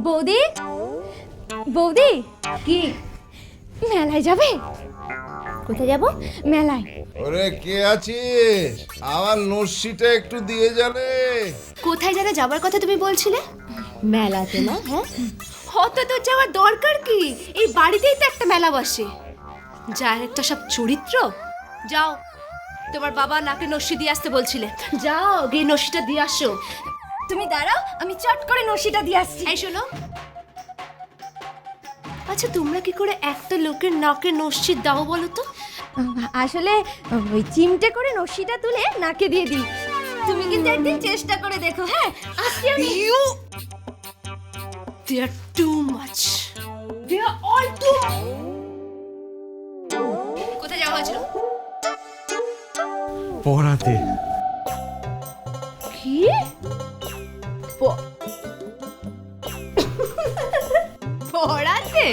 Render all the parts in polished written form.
বৌদি, বৌদি, কি মেলায় যাবে? কোথায় যাব? মেলায়। ওরে কে আছিস? আমার নস্যিটা একটু দিয়ে যাবে। কোথায় যেন যাবার কথা তুমি বলছিলে? মেলাতে না? হ্যাঁ, হত তো যাওয়ার দরকার কি? এই বাড়িতেই তো একটা মেলা বসে, যার একটা সব চরিত্র। যাও, তোমার বাবা নাকে নস্যি দিয়ে আসতে বলছিলে, যাও গিয়ে নস্যিটা দিয়ে আসো। তুমি দাঁড়াও, আমি চট করে নশিটা দিয়ে আসছি। এই শোনো, আচ্ছা তোমরা কি করে একটা লোকের নাকে নস্যি দাও বলো তো? আসলে ওই চিমটে করে নশিটা তুলে নাকে দিয়ে দিই। তুমি কিন্তু একদিন চেষ্টা করে দেখো। হ্যাঁ, আজকে আমি They are too much. They are all too much. কোথায় যাওয়া হয়েছিল? পড়াতে। কি? পড়াতে?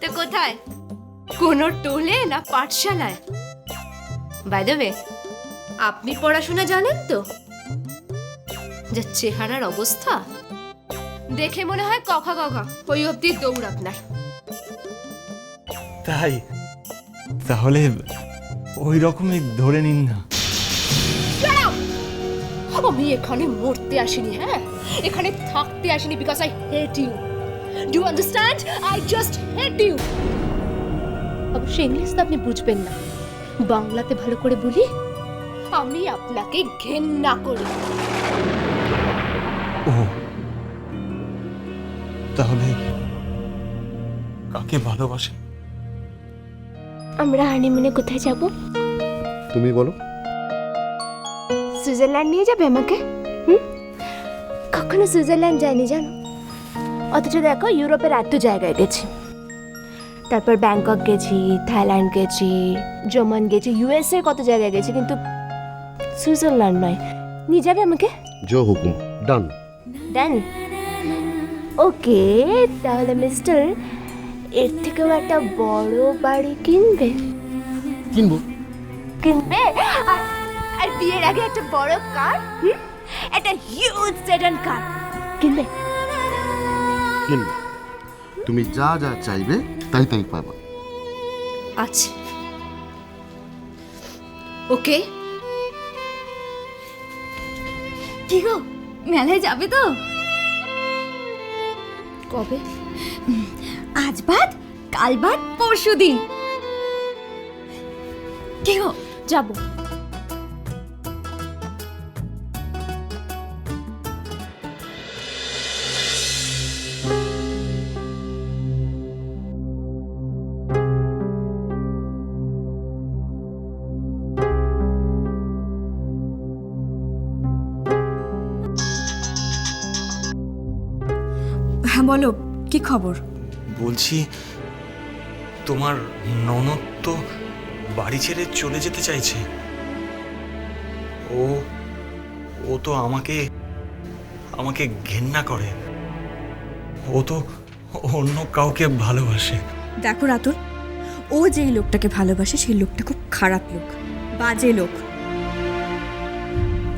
তো কোথায়? কোনো টোলে না পাঠশালায়? বাই দ্য ওয়ে, আপনি পড়াশোনা জানেন তো? যা চেহারার অবস্থা দেখে মনে হয় কখা কখা ওই অব্দি দৌড় আপনার। তাই তাহলে ওই রকমই ধরে নিন না। আমি এখানে মরতে আসিনি, হ্যাঁ এখানে থাকতে আসিনি, because I hate you. Do understand? I just hate you. অবশ্য ইংলিশ তো আপনি বুঝবেন না, বাংলাতে ভালো করে বলি, আমি আপনাকে ঘেন্না করি। ও তাহলে কাকে ভালোবাসেন? আমরা হানিমুনে কোথায় যাব? তুমি বলো। সুইজারল্যান্ড নিয়ে যাবে আমাকে? কখনো সুইজারল্যান্ড যাইনি জানো, অথচ দেখো ইউরোপের এত জায়গায় গেছি। তারপর ব্যাংকক গেছি, থাইল্যান্ড গেছি, জার্মান গেছি, ইউএসএ কত জায়গায় গেছি, কিন্তু সুইজারল্যান্ড নয়। নিয়ে যাবে আমাকে? জো হুকুম, ডান। ডান। ওকে, তাহলে মিস্টার এর থেকেও একটা বড় বাড়ি কিনবে? কিনবো। কিনবে? আর বিয়ের আগে একটা বড় কার, একটা হিউজ সেডান কার কিনবে? কিনবো। তুমি যা যা চাইবে তাই তাই পাবা। আচ্ছা, ওকে। কি গো, মেলায় যাবে তো? কবে? আজ বাদ, কাল বাদ, পরশু দিন। কি গো, যাবো। হ্যাঁ বলো, কি খবর? বলছি তোমার ননদ তো বাড়ি ছেড়ে চলে যেতে চাইছে। ও ও তো আমাকে আমাকে ঘেন্না করে। ও তো অন্য কাউকে ভালোবাসে। দেখো রাতুল, ও যেই লোকটাকে ভালোবাসে সেই লোকটা খুব খারাপ লোক, বাজে লোক।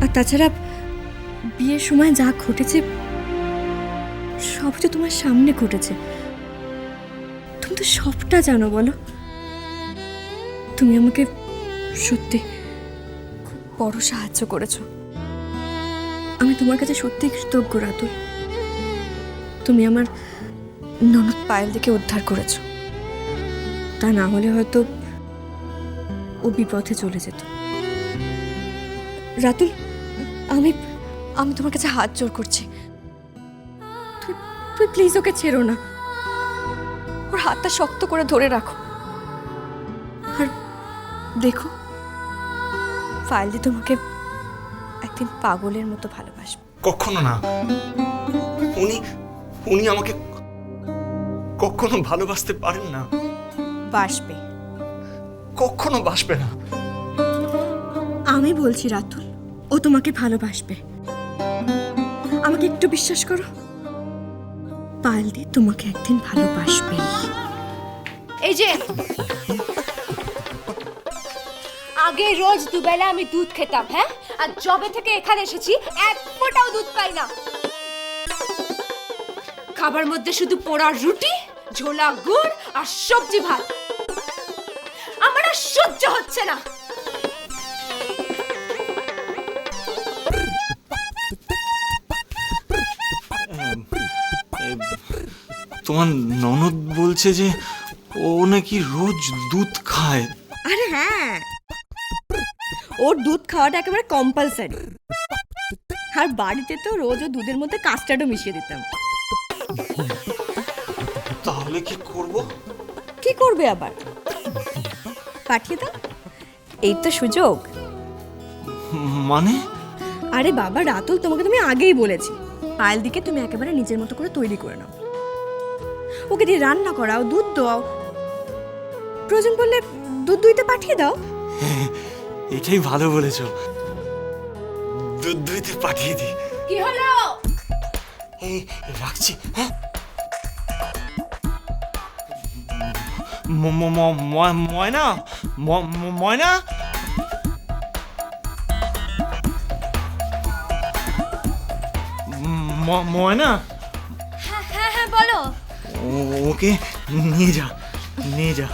আর তাছাড়া বিয়ের সময় যা ঘটেছে সব তো তোমার সামনে ঘটেছে, তুমি তো সবটা জানো। বলো, তুমি আমাকে সত্যি খুব বড় সাহায্য করেছো। আমি তোমার কাছে সত্যি কৃতজ্ঞ রাতুল। তুমি আমার ননদ পায়েল থেকে উদ্ধার করেছো, তা না হলে হয়তো ও বিপথে চলে যেত। রাতুল, আমি আমি তোমার কাছে হাত জোড় করছি, তুই প্লিজ ওকে ছেড়ো না। ওর হাতটা শক্ত করে ধরে রাখো। আর দেখো, ফাইলদি তোমাকে একদিন পাগলের মতো ভালোবাসবে। কখনো না। উনি উনি আমাকে কখনো ভালোবাসতে পারেন না। বাসবে, কখনো বাসবে না। আমি বলছি রাতুল, ও তোমাকে ভালোবাসবে। আমাকে একটু বিশ্বাস করো, পায়েলদি তোমাকে একদিন ভালোবাসবে। এই যে আগে রোজ দুবেলা আমি দুধ খেতাম, হ্যাঁ, আর যবে থেকে এখানে এসেছি এক ফোঁটাও দুধ পাই না। খাবার মধ্যে শুধু পোড়া রুটি, ঝোলা গুড় আর সবজি ভাত। আমার আর সহ্য হচ্ছে না। তোমার ননদ বলছে যে ও নাকি রোজ দুধ খায়। আরে হ্যাঁ, ওর দুধ খাওয়াটা একেবারে কম্পালসারি। আর বাড়িতে তো রোজ ও দুধের মধ্যে কাস্টার্ডও মিশিয়ে দিতাম। তাহলে কি করব? কি করবে আবার? পাঠিয়ে দাও, এই তো সুযোগ। মানে? আরে বাবা রাতুল, তোমাকে তুমি আগেই বলেছি, পায়েল দিকে তুমি একেবারে নিজের মতো করে তৈরি করে নাও। ওকে দিয়ে রান্না করাও, দুধ দাও, প্রয়োজন পড়লে দুধ দুইতে পাঠিয়ে দাও। এটাই ভালো বলেছো, দুধ দুইতে পাঠিয়ে দিই। কি হলো? এই রাখছি। হ্যাঁ, ময়না, ময়না, ময়না, হ্যাঁ হ্যাঁ হ্যাঁ বলো। ওকে নিয়ে যা, নিয়ে যা।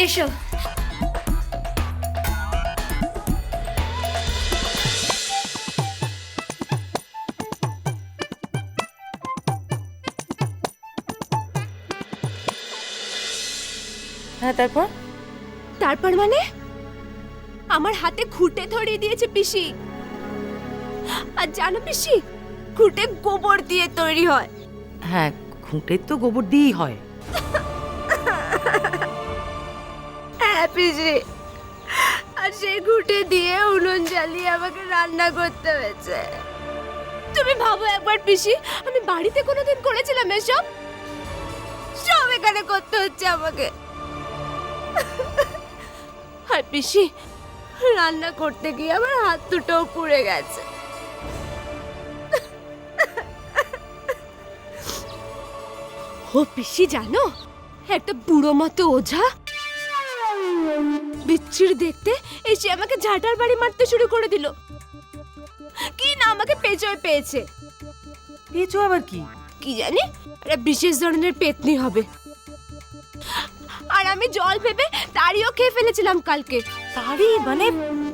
এসো। হ্যাঁ তারপর? তারপর মানে আমার হাতে খুঁটে ধরিয়ে দিয়েছে পিসি। আর জানো পিসি, খুঁটে গোবর দিয়ে তৈরি হয়। হ্যাঁ, খুঁটের তো গোবর দিয়েই হয়। হ্যাঁ পিসি, আর সেই খুঁটে দিয়ে উনুন জ্বালিয়ে আমাকে রান্না করতে হয়েছে। তুমি ভাবো একবার পিসি, আমি বাড়িতে কোনোদিন করেছিলাম এসব? সব এখানে করতে হচ্ছে আমাকে। আর পিসি, রান্না করতে গিয়ে আমার হাত দুটোও পুড়ে গেছে। ও পিসি জানো, একটা বুড়ো মতো ওঝা বিচ্ছির দেখতে এসে আমাকে ঝাঁটার বাড়ি মারতে শুরু করে দিল। কি না আমাকে পেঁচোয় পেয়েছে। পেঁচো আবার কি? কি জানি, একটা বিশেষ ধরনের পেতনি হবে। আর আমি জল ভেবে তাড়িও খেয়ে ফেলেছিলাম কালকে।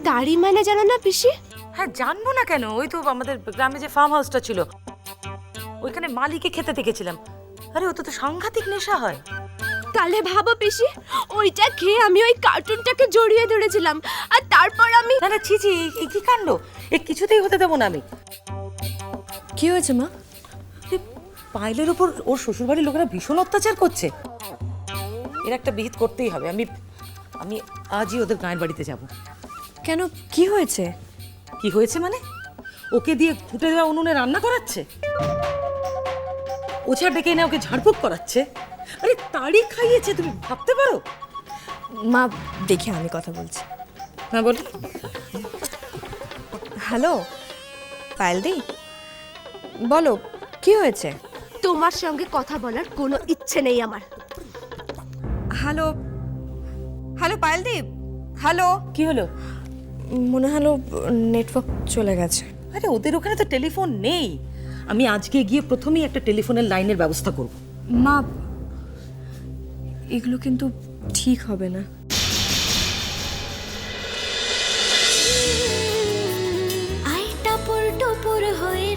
তাড়ি মানে জানো না পিসি? হ্যাঁ জানবো না কেন, ওই তো আমাদের গ্রামে যে ফার্ম হাউসটা ছিল, ওইখানে মালিকে খেতে দেখেছিলাম। আরে ওটা তো সাংঘাতিক নেশা হয়। তাহলে ভাবো পিসি, ওইটা খেয়ে আমি ওই কার্টুনটাকে জড়িয়ে ধরেছিলাম। আর তারপর আমি না না, ছি ছি, এই কি কাণ্ড! এ কিছুতেই হতে দেবো না আমি। কি হয়েছে মা? এ, পায়েলের ওপর ওর শ্বশুরবাড়ির লোকেরা ভীষণ অত্যাচার করছে। এর একটা বিহিত করতেই হবে। আমি আমি আজই ওদের গায়ের বাড়িতে যাব। কেন, কি হয়েছে? কি হয়েছে মানে? ওকে দিয়ে ফুটে দেওয়া উনুনে রান্না করাচ্ছে, ওঝা ডেকে এনে ওকে ঝাড়ফুঁক করাচ্ছে। আরে তাড়ি খাইয়েছে, তুমি ভাবতে পারো? মা দেখে আমি কথা বলছি। হ্যাঁ বল। হ্যালো পায়েলদি, বলো কি হয়েছে? তোমার সঙ্গে কথা বলার কোনো ইচ্ছে নেই আমার। হ্যালো হ্যালো পায়েলদি, হ্যালো। কি হলো? মনে হলো নেটওয়ার্ক চলে গেছে। আরে ওদের ওখানে তো টেলিফোন নেই। আমি আজকে গিয়ে প্রথমেই একটা টেলিফোনের লাইনের ব্যবস্থা করব। মা এগুলো কিন্তু ঠিক হবে না। আই টাপুর টুপুর হয়ে